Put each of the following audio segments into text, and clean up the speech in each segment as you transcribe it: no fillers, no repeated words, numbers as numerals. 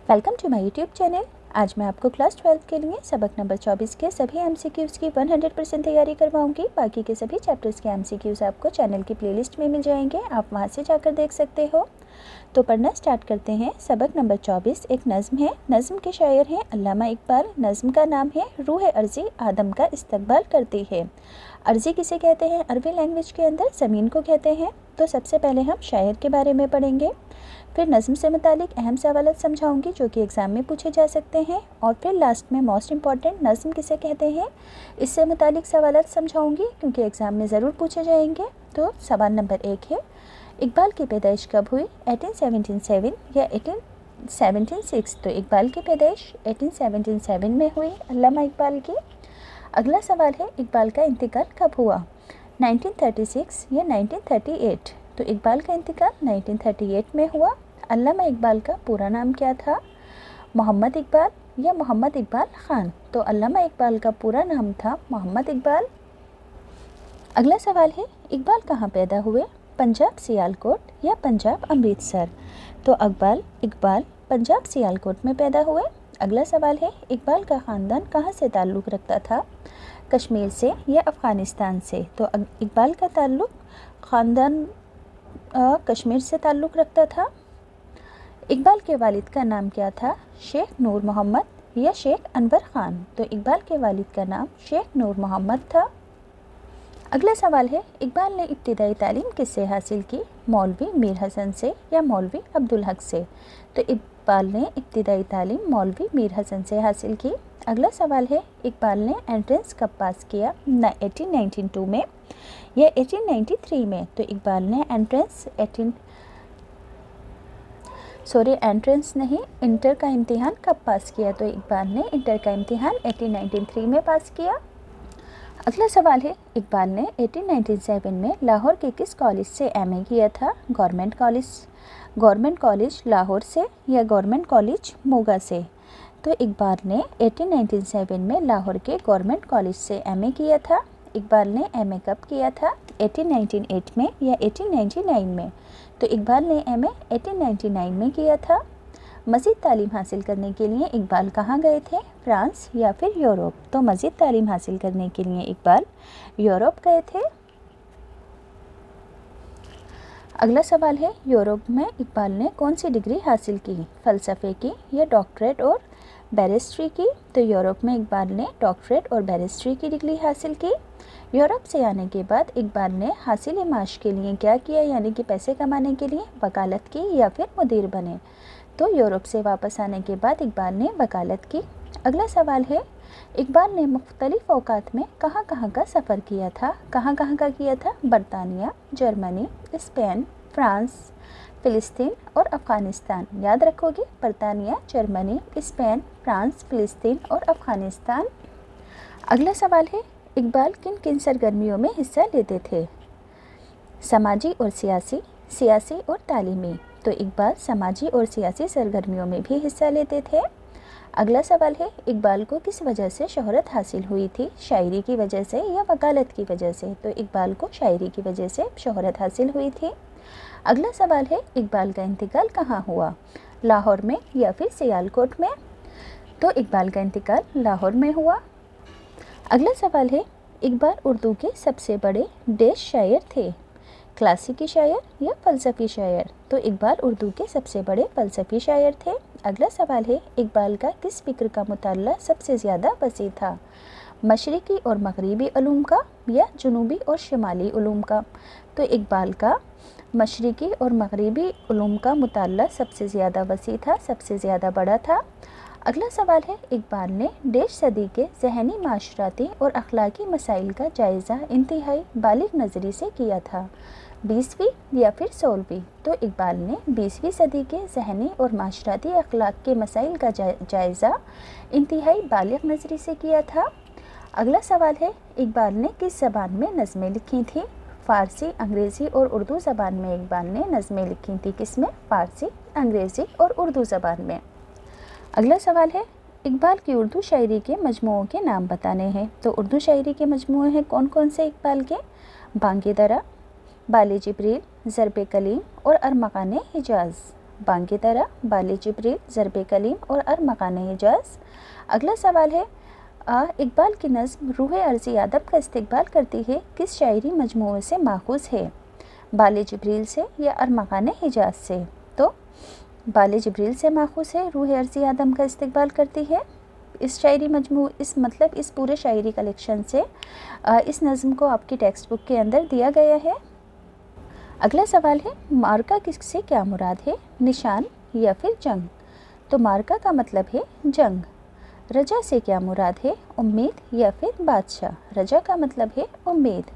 Welcome to my YouTube channel. आज मैं आपको क्लास 12 के लिए सबक नंबर 24 के सभी एमसीक्यूज़ की 100% तैयारी करवाऊंगी। बाकी के सभी चैप्टर्स के एमसीक्यूज़ आपको चैनल की प्लेलिस्ट में मिल जाएंगे, आप वहां से जाकर देख सकते हो। तो पढ़ना स्टार्ट करते हैं। सबक नंबर 24 एक नज़्म है। नज़्म के शायर हैं अल्लामा इकबाल। नज़्म का नाम है रूह अर्ज़ी आदम का इस्तकबाल करती है। अर्ज़ी किसे कहते हैं? अरबी लैंग्वेज के अंदर ज़मीन को कहते हैं। तो सबसे पहले हम शायर के बारे में पढ़ेंगे, फिर नज़्म से मुतालिक अहम सवाल समझाऊंगी जो कि एग्ज़ाम में पूछे जा सकते हैं, और फिर लास्ट में मोस्ट इम्पॉर्टेंट नज़्म किसे कहते हैं इससे मुतालिक सवाल समझाऊंगी क्योंकि एग्ज़ाम में ज़रूर पूछे जाएंगे। तो सवाल नंबर 1 है, इकबाल की पैदाइश कब हुई? 1877 या 1876? तो इकबाल की पैदाइश 1877 में हुई, अल्लामा इकबाल की। अगला सवाल है, इकबाल का इंतकाल कब हुआ? 1936 या 1938? तो इकबाल का इंतकाल 1938 में हुआ। अल्लामा इकबाल का पूरा नाम क्या था? मोहम्मद इकबाल या मोहम्मद इकबाल ख़ान? तो अल्लामा इकबाल का पूरा नाम था मोहम्मद इकबाल। अगला सवाल है, इकबाल कहाँ पैदा हुए? पंजाब सियालकोट या पंजाब अमृतसर? तो इकबाल पंजाब सियालकोट में पैदा हुए। अगला सवाल है, इकबाल का ख़ानदान कहाँ से ताल्लुक़ रखता था? कश्मीर से या अफ़गानिस्तान से? तो इकबाल का ताल्लुक़ ख़ानदान कश्मीर से ताल्लुक़ रखता था। इकबाल के वालिद का नाम क्या था? शेख नूर मोहम्मद या शेख अनवर ख़ान? तो इकबाल के वालिद का नाम शेख नूर मोहम्मद था। अगला सवाल है, इकबाल ने इब्तिदाई तालीम किससे हासिल की? मौलवी मीर हसन से या मौलवी अब्दुल हक से? तो इकबाल ने इब्तिदाई तालीम मौलवी मीर हसन से हासिल की। अगला सवाल है, इकबाल ने एंट्रेंस कब पास किया? 1892 में या 1893 में? तो इकबाल ने इंटर का इम्तिहान कब पास किया? तो इकबाल ने इंटर का इम्तिहान 1893 में पास किया। अगला सवाल है, इकबाल ने 1897 में लाहौर के किस कॉलेज से एमए किया था? गवर्नमेंट कॉलेज लाहौर से या गवर्नमेंट कॉलेज मोगा से? तो इकबाल ने 1897 में लाहौर के गवर्नमेंट कॉलेज से एमए किया था। इकबाल ने एमए कब किया था? 1898 में या 1899 में? तो इकबाल ने एमए 1899 में किया था। मज़ीद तालीम हासिल करने के लिए इकबाल कहाँ गए थे? फ्रांस या फिर यूरोप? तो मज़ीद तालीम हासिल करने के लिए इकबाल यूरोप गए थे। अगला सवाल है, यूरोप में इकबाल ने कौन सी डिग्री हासिल की? फ़लसफ़े की या डॉक्टरेट और बैरिस्ट्री की? तो यूरोप में इकबाल ने डॉक्टरेट और बैरिस्ट्री की डिग्री हासिल की। यूरोप से आने के बाद इकबाल ने हासिल माश के लिए क्या किया, यानी कि पैसे कमाने के लिए वकालत की या फिर मुदीर बने? तो यूरोप से वापस आने के बाद इकबाल ने वकालत की। अगला सवाल है, इकबाल ने मुख्तलिफ औकात में कहाँ कहाँ का सफ़र किया था? कहाँ कहाँ का किया था? बरतानिया, जर्मनी, स्पेन, फ्रांस, फ़िलिस्तीन और अफ़गानिस्तान। याद रखोगे, बरतानिया, जर्मनी, स्पेन, फ्रांस, फ़िलिस्तीन और अफ़गानिस्तान। अगला सवाल है, इकबाल किन किन सरगर्मियों में हिस्सा लेते थे? समाजी और सियासी और तालीमी? तो इकबाल समाजी और सियासी सरगर्मियों में भी हिस्सा लेते थे। अगला सवाल है, इकबाल को किस वजह से शोहरत हासिल हुई थी? शायरी की वजह से या वकालत की वजह से? तो इकबाल को शायरी की वजह से शोहरत हासिल हुई थी। अगला सवाल है, इकबाल का इंतकाल कहाँ हुआ? लाहौर में या फिर सियालकोट में? तो इकबाल का इंतकाल लाहौर में हुआ। अगला सवाल है, इकबाल उर्दू के सबसे बड़े देश शायर थे? क्लासिकी शायर या फ़लसफ़ी शायर? तो इकबाल उर्दू के सबसे बड़े फ़लसफ़ी शायर थे। अगला सवाल है, इकबाल का किस फ़िक्र का मुताल्ला सबसे ज़्यादा वसी था? मशरिकी और मगरिबी उलूम का या जुनूबी और शुमाली उलूम का? तो इकबाल का मशरिकी और मगरिबी उलूम का मुताल्ला सबसे ज़्यादा वसी था, सबसे ज़्यादा बड़ा था। अगला सवाल है, इकबाल ने डेढ़ सदी के ज़हनी, माशराती और अखलाकी मसाइल का जायज़ा इंतहाई बालिग नज़री से किया था? 20वीं या फिर 16वीं? तो इकबाल ने 20वीं सदी के ज़हनी और माशराती अखलाक के मसाइल का जायज़ा इंतहाई बालिग नज़री से किया था। अगला सवाल है, इकबाल ने किस ज़बान में नज़में लिखी थी? फ़ारसी, अंग्रेज़ी और उर्दू ज़बान में इकबाल ने नज़में लिखी थी। किसमें? फ़ारसी, अंग्रेज़ी और उर्दू ज़बान में। अगला सवाल है, इकबाल की उर्दू शायरी के मजमूओं के नाम बताने हैं। तो उर्दू शायरी के मजमूए हैं कौन कौन से इकबाल के? बांगे दरा, बाले जिब्रील, ज़रबे कलीम और अरमग़ाने हिजाज़। بانگ کی طرح، بال جبریل، ضرب کلیم اور ارمغان حجاز۔ اگلا سوال ہے اقبال کی نظم روح ارضی آدم کا استقبال کرتی ہے کس شاعری مجموعے سے ماخوذ ہے؟ بال جبریل سے یا ارمغان حجاز سے؟ تو بال جبریل سے ماخوذ ہے، روح ارضی آدم کا استقبال کرتی ہے۔ اس شاعری مجموع اس پورے شاعری کلیکشن سے اس نظم کو آپ کی ٹیکسٹ بک کے اندر دیا گیا ہے۔ اگلا سوال ہے مارکا کس سے کیا مراد ہے؟ نشان یا پھر جنگ؟ تو مارکا کا مطلب ہے جنگ۔ رجا سے کیا مراد ہے؟ امید یا پھر بادشاہ؟ رجا کا مطلب ہے امید۔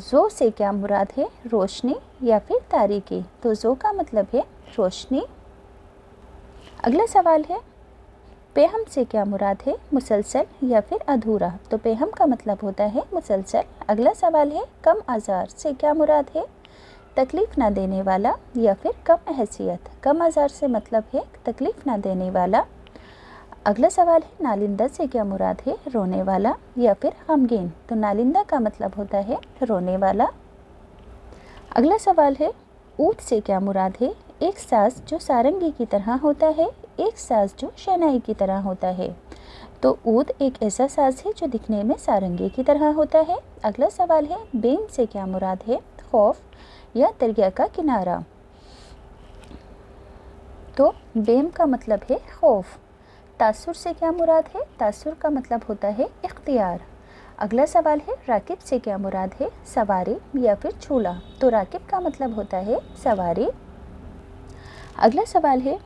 زو سے کیا مراد ہے؟ روشنی یا پھر تاریکی؟ تو زو کا مطلب ہے روشنی۔ اگلا سوال ہے پیہم سے کیا مراد ہے؟ مسلسل یا پھر ادھورا؟ تو پیہم کا مطلب ہوتا ہے مسلسل۔ اگلا سوال ہے کم آزار سے کیا مراد ہے؟ تکلیف نہ دینے والا یا پھر کم حیثیت؟ کم آزار سے مطلب ہے تکلیف نہ دینے والا۔ اگلا سوال ہے نالندہ سے کیا مراد ہے؟ رونے والا یا پھر غمگین؟ تو نالندہ کا مطلب ہوتا ہے رونے والا۔ اگلا سوال ہے اود سے کیا مراد ہے؟ ایک ساز جو سارنگی کی طرح ہوتا ہے، ایک ساز جو شہنائی کی طرح ہوتا ہے۔ تو اود ایک ایسا ساز ہے جو دکھنے میں سارنگی کی طرح ہوتا ہے۔ اگلا سوال ہے بیم سے کیا مراد ہے؟ خوف یا دریا کا کنارہ؟ تو بیم کا مطلب ہے خوف۔ تاثر سے کیا مراد ہے؟ تاثر کا مطلب ہوتا ہے اختیار۔ اگلا سوال ہے راکب سے کیا مراد ہے؟ سواری یا پھر چھولا؟ تو راکب کا مطلب ہوتا ہے سواری۔ اگلا سوال ہے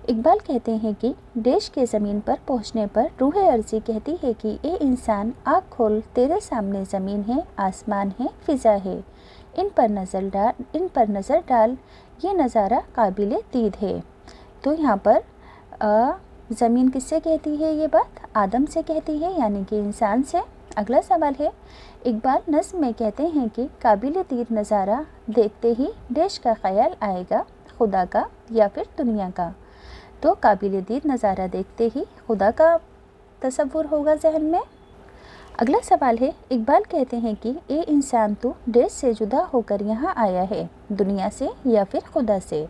اقبال کہتے ہیں کہ دیش کے زمین پر پہنچنے پر روح ارضی کہتی ہے کہ اے انسان آنکھ کھول، تیرے سامنے زمین ہے، آسمان ہے، فضا ہے، ان پر نظر ڈال، یہ نظارہ قابل دید ہے۔ تو یہاں پر زمین کس سے کہتی ہے یہ بات؟ آدم سے کہتی ہے، یعنی کہ انسان سے۔ اگلا سوال ہے اقبال نظم میں کہتے ہیں کہ قابل دید نظارہ دیکھتے ہی دیش کا خیال آئے گا، خدا کا یا پھر دنیا کا؟ تو قابل دید نظارہ دیکھتے ہی خدا کا تصور ہوگا ذہن میں۔ اگلا سوال ہے اقبال کہتے ہیں کہ اے انسان تو دیش سے جدا ہو کر یہاں آیا ہے، دنیا سے یا پھر خدا سے؟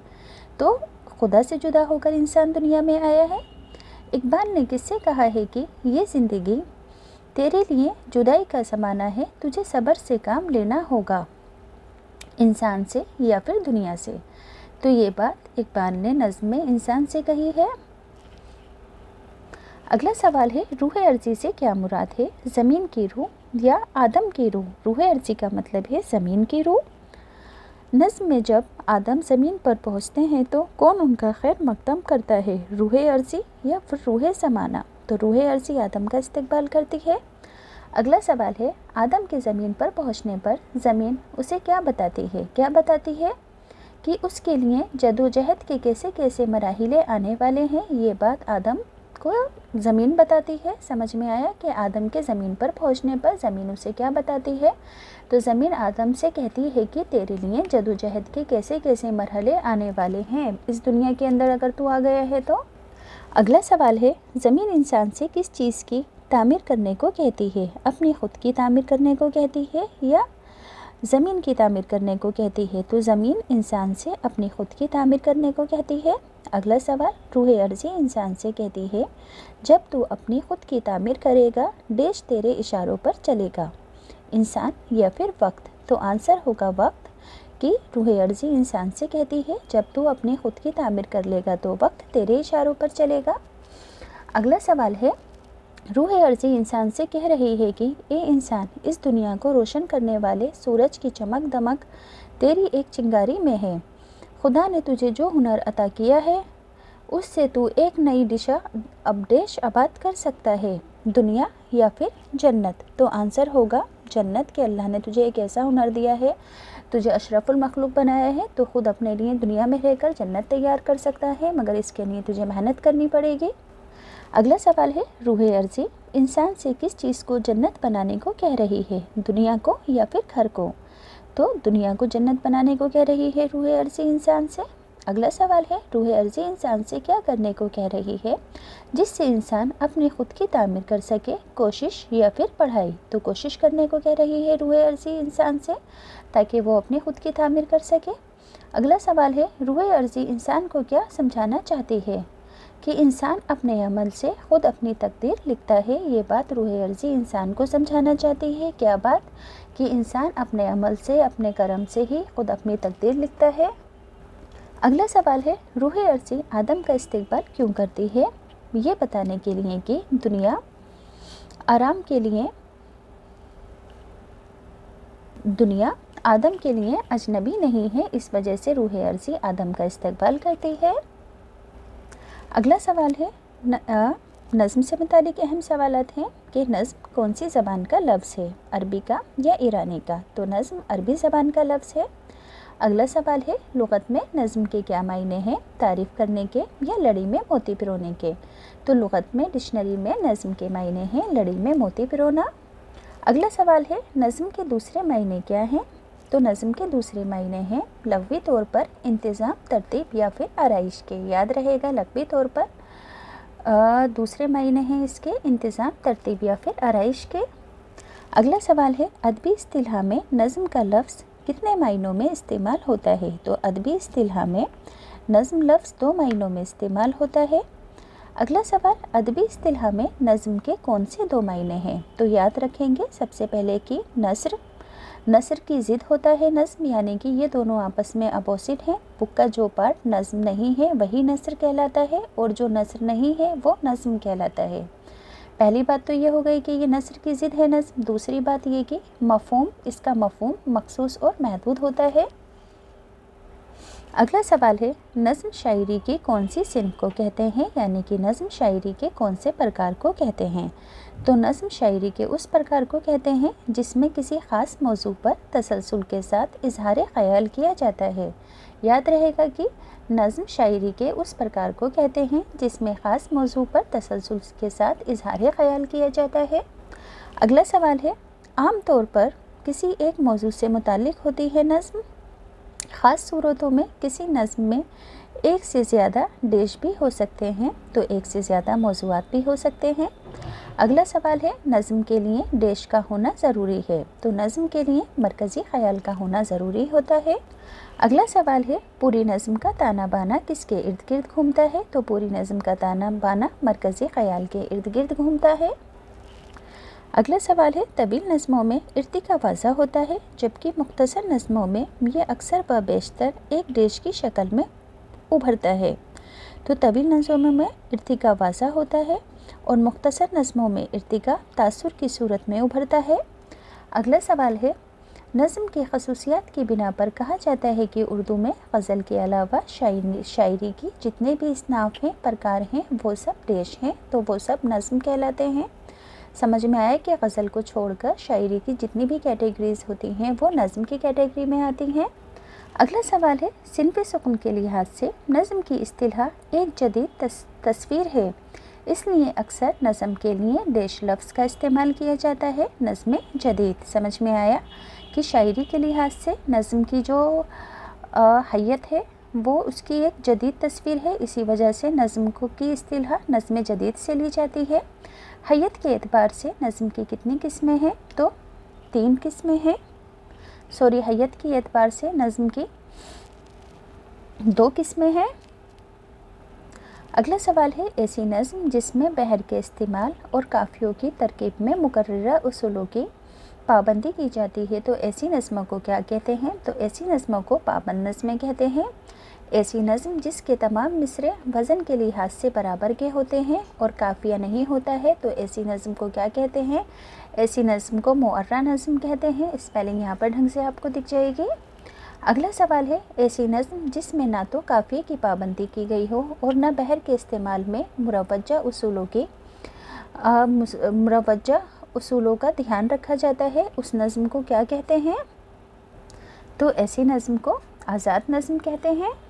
تو خدا سے جدا ہو کر انسان دنیا میں آیا ہے۔ اقبال نے کس سے کہا ہے کہ یہ زندگی تیرے لیے جدائی کا زمانہ ہے، تجھے صبر سے کام لینا ہوگا؟ انسان سے یا پھر دنیا سے؟ تو یہ بات اقبال نے نظم میں انسان سے کہی ہے۔ اگلا سوال ہے روح ارضی سے کیا مراد ہے؟ زمین کی روح یا آدم کی روح؟ روح ارضی کا مطلب ہے زمین کی روح۔ نظم میں جب آدم زمین پر پہنچتے ہیں تو کون ان کا خیر مقدم کرتا ہے؟ روح ارضی یا پھر روح زمانہ؟ تو روح ارضی آدم کا استقبال کرتی ہے۔ اگلا سوال ہے آدم کے زمین پر پہنچنے پر زمین اسے کیا بتاتی ہے؟ کیا بتاتی ہے کہ اس کے لیے جدوجہد کے کیسے کیسے مراحل آنے والے ہیں، یہ بات آدم کو زمین بتاتی ہے۔ سمجھ میں آیا کہ آدم کے زمین پر پہنچنے پر زمین اسے کیا بتاتی ہے؟ تو زمین آدم سے کہتی ہے کہ تیرے لیے جدوجہد کے کیسے کیسے مرحلے آنے والے ہیں اس دنیا کے اندر اگر تو آ گیا ہے تو۔ اگلا سوال ہے زمین انسان سے کس چیز کی تعمیر کرنے کو کہتی ہے؟ اپنی خود کی تعمیر کرنے کو کہتی ہے یا زمین کی تعمیر کرنے کو کہتی ہے؟ تو زمین انسان سے اپنی خود کی تعمیر کرنے کو کہتی ہے۔ اگلا سوال روح ارضی انسان سے کہتی ہے جب تو اپنی خود کی تعمیر کرے گا دیش تیرے اشاروں پر چلے گا، انسان یا پھر وقت؟ تو آنسر ہوگا وقت، کہ روح ارضی انسان سے کہتی ہے جب تو اپنی خود کی تعمیر کر لے گا تو وقت تیرے اشاروں پر چلے گا۔ اگلا سوال ہے روح ارضی انسان سے کہہ رہی ہے کہ اے انسان اس دنیا کو روشن کرنے والے سورج کی چمک دمک تیری ایک چنگاری میں ہے، خدا نے تجھے جو ہنر عطا کیا ہے اس سے تو ایک نئی دیش آباد کر سکتا ہے، دنیا یا پھر جنت؟ تو آنسر ہوگا جنت، کہ اللہ نے تجھے ایک ایسا ہنر دیا ہے، تجھے اشرف المخلوق بنایا ہے تو خود اپنے لیے دنیا میں رہ کر جنت تیار کر سکتا ہے، مگر اس کے لیے تجھے محنت کرنی پڑے گی۔ اگلا سوال ہے روح ارضی انسان سے کس چیز کو جنت بنانے کو کہہ رہی ہے؟ دنیا کو یا پھر گھر کو؟ تو دنیا کو جنت بنانے کو کہہ رہی ہے روح ارضی انسان سے۔ اگلا سوال ہے روح ارضی انسان سے کیا کرنے کو کہہ رہی ہے جس سے انسان اپنی خود کی تعمیر کر سکے؟ کوشش یا پھر پڑھائی؟ تو کوشش کرنے کو کہہ رہی ہے روح ارضی انسان سے تاکہ وہ اپنی خود کی تعمیر کر سکے۔ अगला सवाल है, रूह अर्ज़ी इंसान को क्या समझाना चाहती है कि इंसान अपने अमल से ख़ुद अपनी तकदीर लिखता है। ये बात रूह अर्ज़ी इंसान को समझाना चाहती है। क्या बात? कि इंसान अपने अमल से, अपने कर्म से ही ख़ुद अपनी तकदीर लिखता है। अगला सवाल है, रूह अर्ज़ी आदम का इस्तेक़बाल क्यों करती है? ये बताने के लिए कि दुनिया आदम के लिए अजनबी नहीं है, इस वजह से रूह अर्ज़ी आदम का इस्तेक़बाल करती है। अगला सवाल है, नज़्म से मुतालिक अहम सवालात हैं कि नज़्म कौन सी ज़बान का लफ्ज़ है, अरबी का या ईरानी का? तो नज़्म अरबी ज़बान का लफ्ज़ है। अगला सवाल है, लुग़त में नज़्म के क्या मायने हैं, तारीफ़ करने के या लड़ी में मोती पिरोने के? तो लुग़त में, डिक्शनरी में नज़्म के मायने हैं लड़ी में मोती पिरोना। अगला सवाल है, नज़्म के दूसरे मायने क्या हैं? तो नज़्म के दूसरे मायने हैं लग़वी तौर पर इंतज़ाम, तरतीब या फिर आराइश के। याद रहेगा, लग़वी तौर पर दूसरे मायने हैं इसके इंतज़ाम, तरतीब या फिर आराइश के। अगला सवाल है, अदबी इस्तिलाह में नज़्म का लफ्ज़ कितने मायनों में इस्तेमाल होता है? तो अदबी इस्तिलाह में नज़्म लफ्ज़ 2 मायनों में इस्तेमाल होता है। अगला सवाल, अदबी इस्तिलाह में नज़्म के कौन से 2 मायने हैं? तो याद रखेंगे सबसे पहले कि नसर की ज़िद होता है नज़्म, यानी कि ये दोनों आपस में अपोजिट हैं। बुक का जो पार्ट नज़्म नहीं है वही नसर कहलाता है, और जो नसर नहीं है वो नज़्म कहलाता है। पहली बात तो ये हो गई कि ये नसर की ज़िद है नज़्म। दूसरी बात ये कि मफ़हूम, इसका मफ़हूम मखसूस और महदूद होता है। अगला सवाल है, नज़्म शायरी की कौन सी सिन्फ़ को कहते हैं, यानी कि नज़्म शायरी के कौन से प्रकार को कहते हैं? तो नज़्म शायरी के उस प्रकार को कहते हैं जिसमें किसी ख़ास मौजू पर तसलसल के साथ इज़हार ख़याल किया जाता है। याद रहेगा कि नज़्म शायरी के उस प्रकार को कहते हैं जिसमें ख़ास मौजू पर तसलसल के साथ इज़हार ख़याल किया जाता है। अगला सवाल है, आम तौर पर किसी एक मौजू से मुताल्लिक़ होती है नज़्म। ख़ास सूरतों में किसी नज़्म में एक से ज़्यादा डेश भी हो सकते हैं, तो एक से ज़्यादा मौज़ूआत भी हो सकते हैं। अगला सवाल है, नज़्म के लिए डेश का होना ज़रूरी है? तो नज़्म के लिए मरकज़ी ख़याल का होना ज़रूरी होता है। अगला सवाल है, पूरी नज़्म का ताना बाना किसके इर्द गिर्द घूमता है? तो पूरी नज़्म का ताना बाना मरकज़ी ख़याल के इर्द गिर्द घूमता है। अगला सवाल है, तवील नज़्मों में इर्तिका वाज़ा होता है, जबकि मुख्तसर नज़्मों में ये अक्सर व बेशतर एक डेश की शक्ल में उभरता है। तो तवील नज़्मों में इर्तिका वाज़ा होता है और मुख्तसर नज़्मों में इर्तिका तासुर की सूरत में उभरता है। अगला सवाल है, नज़्म की खसूसियात की बिना पर कहा जाता है कि उर्दू में गज़ल के अलावा शायरी की जितने भी इसनाफ हैं, प्रकार हैं, वो सब डेश हैं, तो वो सब नज़्म कहलाते हैं। समझ में आया कि गज़ल को छोड़कर शायरी की जितनी भी कैटेगरीज़ होती हैं वो नज़्म की कैटेगरी में आती हैं। अगला सवाल है, सिन्फ़ सुकून के लिहाज से नज़्म की इस्तिलाह एक जदीद तस्वीर है, इसलिए अक्सर नज़्म के लिए डेश लफ्ज़ का इस्तेमाल किया जाता है, नज़्म जदीद। समझ में आया कि शायरी के लिहाज से नज़्म की जो हैयत है वो उसकी एक जदीद तस्वीर है, इसी वजह से नज़्म को की इस्तिलाह नज़्म जदीद से ली जाती है। हैयत के एतबार से नज़्म की कितनी किस्में हैं? तो 3 किस्में हैं। हैयत के एतबार से नज़्म की 2 किस्में हैं। अगला सवाल है, ऐसी नज़्म जिसमें बहर के इस्तेमाल और काफ़ियों की तरकीब में मुकर्ररा उसूलों की पाबंदी की जाती है, तो ऐसी नज़्मों को क्या कहते हैं? तो ऐसी नज़्मों को पाबंद नज़्में कहते हैं। ऐसी नज़्म जिसके तमाम मिसरे वज़न के लिहाज से बराबर के होते हैं और काफ़िया नहीं होता है, तो ऐसी नज़्म को क्या कहते हैं? ऐसी नज़्म को मुअर्रा नज़्म कहते हैं। स्पेलिंग यहाँ पर ढंग से आपको दिख जाएगी। अगला सवाल है, ऐसी नज़्म जिसमें ना तो काफ़िये की पाबंदी की गई हो और न बहर के इस्तेमाल में मुरवज्जा उसूलों का ध्यान रखा जाता है, उस नज़्म को क्या कहते हैं? तो ऐसी नज़्म को आज़ाद नज़्म कहते हैं।